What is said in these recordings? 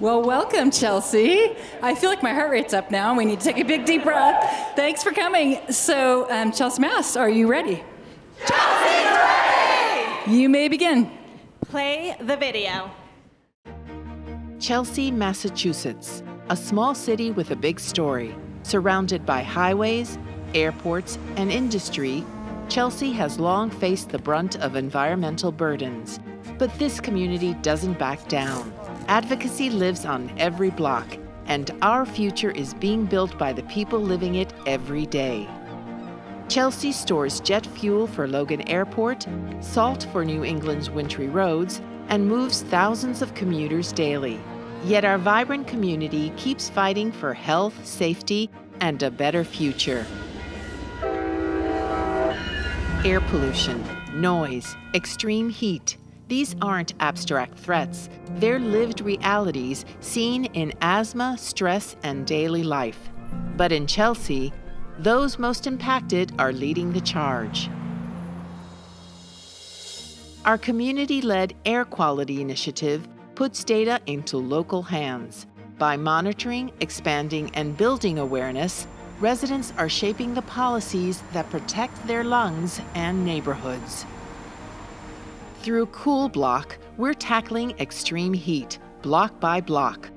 Well, welcome, Chelsea. I feel like my heart rate's up now. We need to take a big, deep breath. Thanks for coming. So, Chelsea Mass, are you ready? Chelsea's ready! You may begin. Play the video. Chelsea, Massachusetts, a small city with a big story. Surrounded by highways, airports, and industry, Chelsea has long faced the brunt of environmental burdens. But this community doesn't back down. Advocacy lives on every block, and our future is being built by the people living it every day. Chelsea stores jet fuel for Logan Airport, salt for New England's wintry roads, and moves thousands of commuters daily. Yet our vibrant community keeps fighting for health, safety, and a better future. Air pollution, noise, extreme heat. These aren't abstract threats. They're lived realities seen in asthma, stress, and daily life. But in Chelsea, those most impacted are leading the charge. Our community-led air quality initiative puts data into local hands. By monitoring, expanding, and building awareness, residents are shaping the policies that protect their lungs and neighborhoods. Through Cool Block, we're tackling extreme heat, block by block.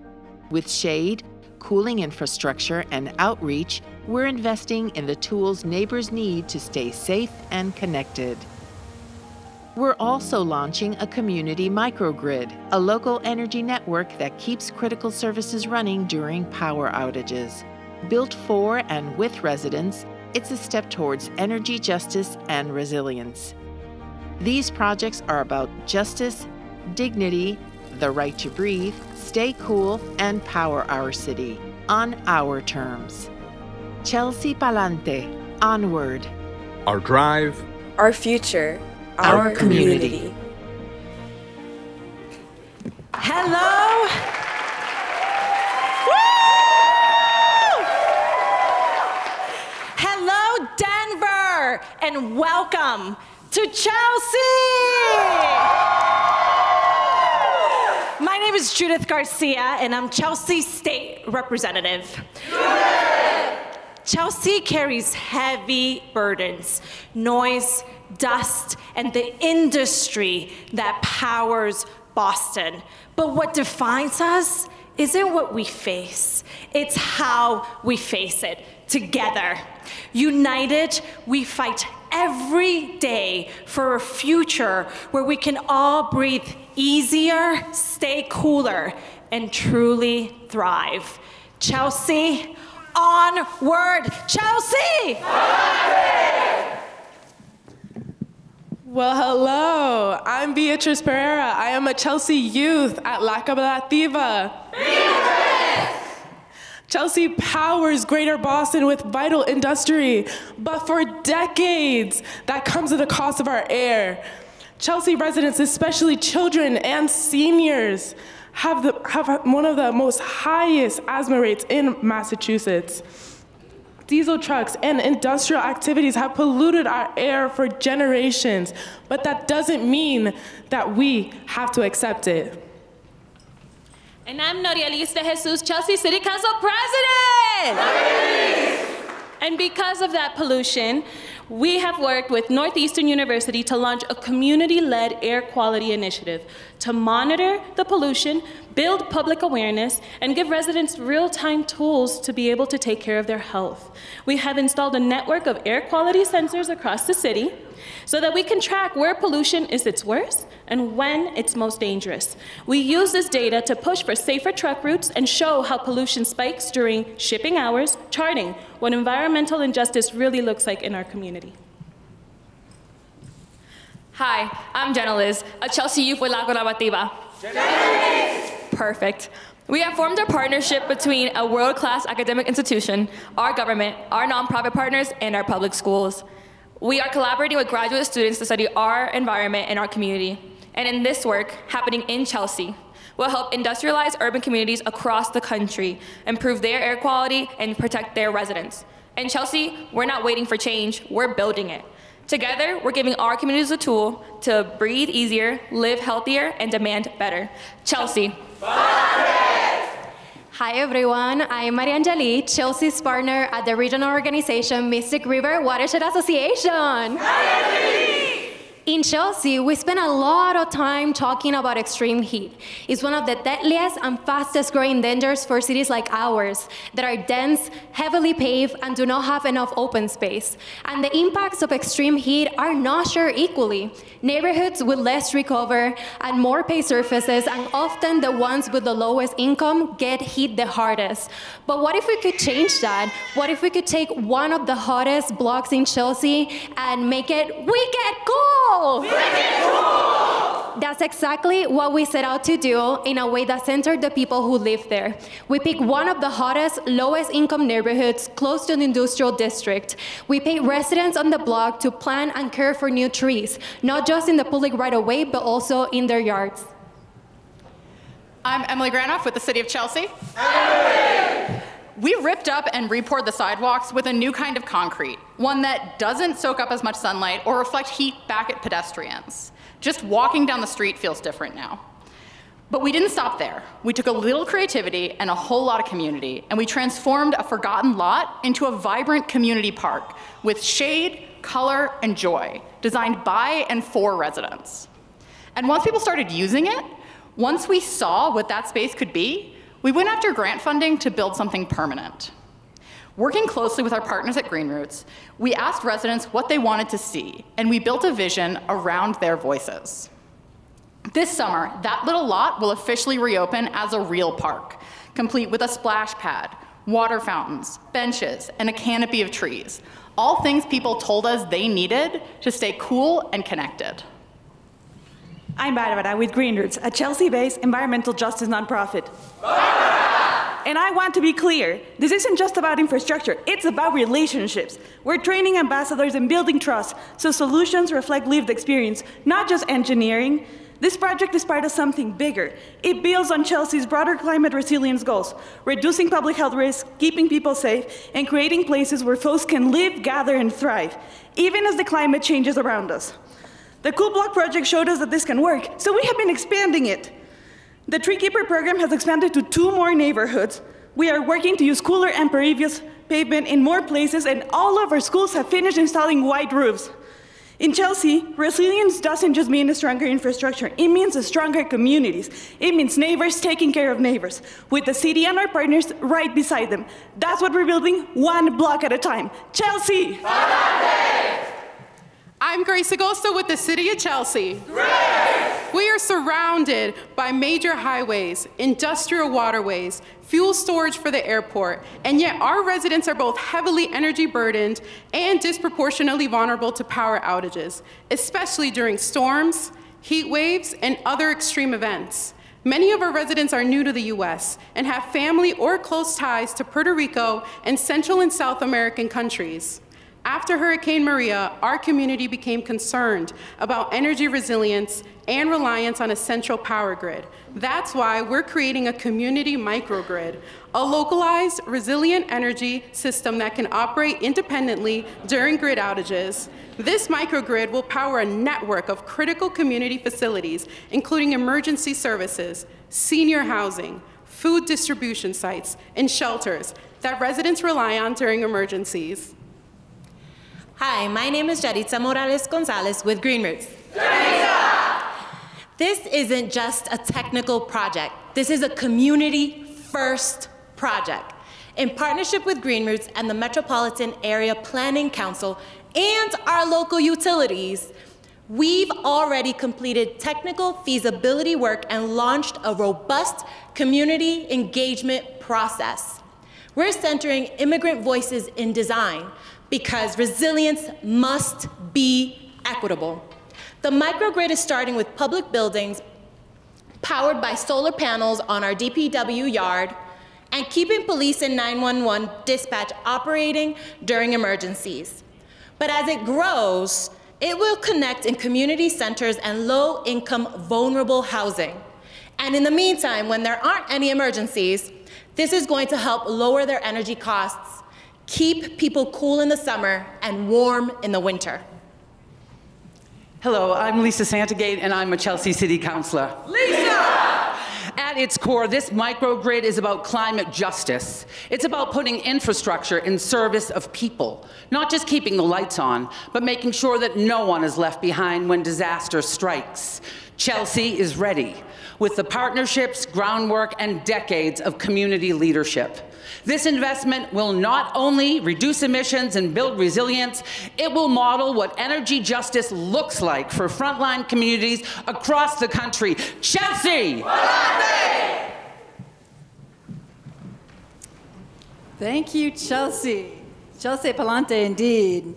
With shade, cooling infrastructure, and outreach, we're investing in the tools neighbors need to stay safe and connected. We're also launching a community microgrid, a local energy network that keeps critical services running during power outages. Built for and with residents, it's a step towards energy justice and resilience. These projects are about justice, dignity, the right to breathe, stay cool, and power our city on our terms. Chelsea Palante, onward. Our drive. Our future. Our community. Hello. Woo! Hello, Denver, and welcome to Chelsea! My name is Judith Garcia, and I'm Chelsea State Representative. Chelsea carries heavy burdens, noise, dust, and the industry that powers Boston. But what defines us isn't what we face, it's how we face it together. United, we fight every day for a future where we can all breathe easier, stay cooler, and truly thrive. Chelsea, onward! Chelsea! Well, hello. I'm Beatrice Pereira. I am a Chelsea youth at La Cooperativa. Chelsea powers Greater Boston with vital industry, but for decades, that comes at the cost of our air. Chelsea residents, especially children and seniors, have one of the most highest asthma rates in Massachusetts. Diesel trucks and industrial activities have polluted our air for generations, but that doesn't mean that we have to accept it. And I'm Norielys de Jesus, Chelsea City Council President! And because of that pollution, we have worked with Northeastern University to launch a community-led air quality initiative to monitor the pollution, build public awareness, and give residents real-time tools to be able to take care of their health. We have installed a network of air quality sensors across the city so that we can track where pollution is its worst and when it's most dangerous. We use this data to push for safer truck routes and show how pollution spikes during shipping hours, charting what environmental injustice really looks like in our community. Hi, I'm Jenna Liz, a Chelsea youth with La Cooperativa. Perfect. We have formed a partnership between a world-class academic institution, our government, our nonprofit partners, and our public schools. We are collaborating with graduate students to study our environment and our community. And in this work, happening in Chelsea, will help industrialize urban communities across the country, improve their air quality, and protect their residents. In Chelsea, we're not waiting for change, we're building it. Together, we're giving our communities a tool to breathe easier, live healthier, and demand better. Chelsea. Hi everyone, I'm Maria Angeli, Chelsea's partner at the regional organization Mystic River Watershed Association. In Chelsea, we spend a lot of time talking about extreme heat. It's one of the deadliest and fastest growing dangers for cities like ours that are dense, heavily paved, and do not have enough open space. And the impacts of extreme heat are not shared equally. Neighborhoods with less recover and more paved surfaces, and often the ones with the lowest income, get hit the hardest. But what if we could change that? What if we could take one of the hottest blocks in Chelsea and make it wicked cool? That's exactly what we set out to do in a way that centered the people who live there. We picked one of the hottest, lowest income neighborhoods close to an industrial district. We paid residents on the block to plant and care for new trees, not just in the public right of way, but also in their yards. I'm Emily Granoff with the City of Chelsea. We ripped up and repoured the sidewalks with a new kind of concrete, one that doesn't soak up as much sunlight or reflect heat back at pedestrians. Just walking down the street feels different now. But we didn't stop there. We took a little creativity and a whole lot of community, and we transformed a forgotten lot into a vibrant community park with shade, color, and joy, designed by and for residents. And once people started using it, once we saw what that space could be, we went after grant funding to build something permanent. Working closely with our partners at Green Roots, we asked residents what they wanted to see, and we built a vision around their voices. This summer, that little lot will officially reopen as a real park, complete with a splash pad, water fountains, benches, and a canopy of trees, all things people told us they needed to stay cool and connected. I'm Barbara with Green Roots, a Chelsea-based environmental justice nonprofit. And I want to be clear, this isn't just about infrastructure, it's about relationships. We're training ambassadors and building trust, so solutions reflect lived experience, not just engineering. This project is part of something bigger. It builds on Chelsea's broader climate resilience goals, reducing public health risks, keeping people safe, and creating places where folks can live, gather, and thrive, even as the climate changes around us. The Cool Block project showed us that this can work, so we have been expanding it. The Tree Keeper program has expanded to 2 more neighborhoods. We are working to use cooler and pervious pavement in more places, and all of our schools have finished installing white roofs. In Chelsea, resilience doesn't just mean a stronger infrastructure, it means a stronger communities. It means neighbors taking care of neighbors, with the city and our partners right beside them. That's what we're building, 1 block at a time. Chelsea! I'm Grace Agosto with the City of Chelsea. Grace! We are surrounded by major highways, industrial waterways, fuel storage for the airport, and yet our residents are both heavily energy burdened and disproportionately vulnerable to power outages, especially during storms, heat waves, and other extreme events. Many of our residents are new to the US and have family or close ties to Puerto Rico and Central and South American countries. After Hurricane Maria, our community became concerned about energy resilience and reliance on a central power grid. That's why we're creating a community microgrid, a localized, resilient energy system that can operate independently during grid outages. This microgrid will power a network of critical community facilities, including emergency services, senior housing, food distribution sites, and shelters that residents rely on during emergencies. Hi, my name is Yaritza Morales Gonzalez with Green Roots. This isn't just a technical project. This is a community-first project. In partnership with Green Roots and the Metropolitan Area Planning Council and our local utilities, we've already completed technical feasibility work and launched a robust community engagement process. We're centering immigrant voices in design, because resilience must be equitable. The microgrid is starting with public buildings powered by solar panels on our DPW yard and keeping police and 911 dispatch operating during emergencies. But as it grows, it will connect in community centers and low-income vulnerable housing. And in the meantime, when there aren't any emergencies, this is going to help lower their energy costs, keep people cool in the summer and warm in the winter. Hello, I'm Lisa Santagate, and I'm a Chelsea City Councilor. Lisa! At its core, this microgrid is about climate justice. It's about putting infrastructure in service of people, not just keeping the lights on, but making sure that no one is left behind when disaster strikes. Chelsea is ready, with the partnerships, groundwork, and decades of community leadership. This investment will not only reduce emissions and build resilience, it will model what energy justice looks like for frontline communities across the country. Chelsea! Palante! Thank you, Chelsea. Chelsea Palante, indeed.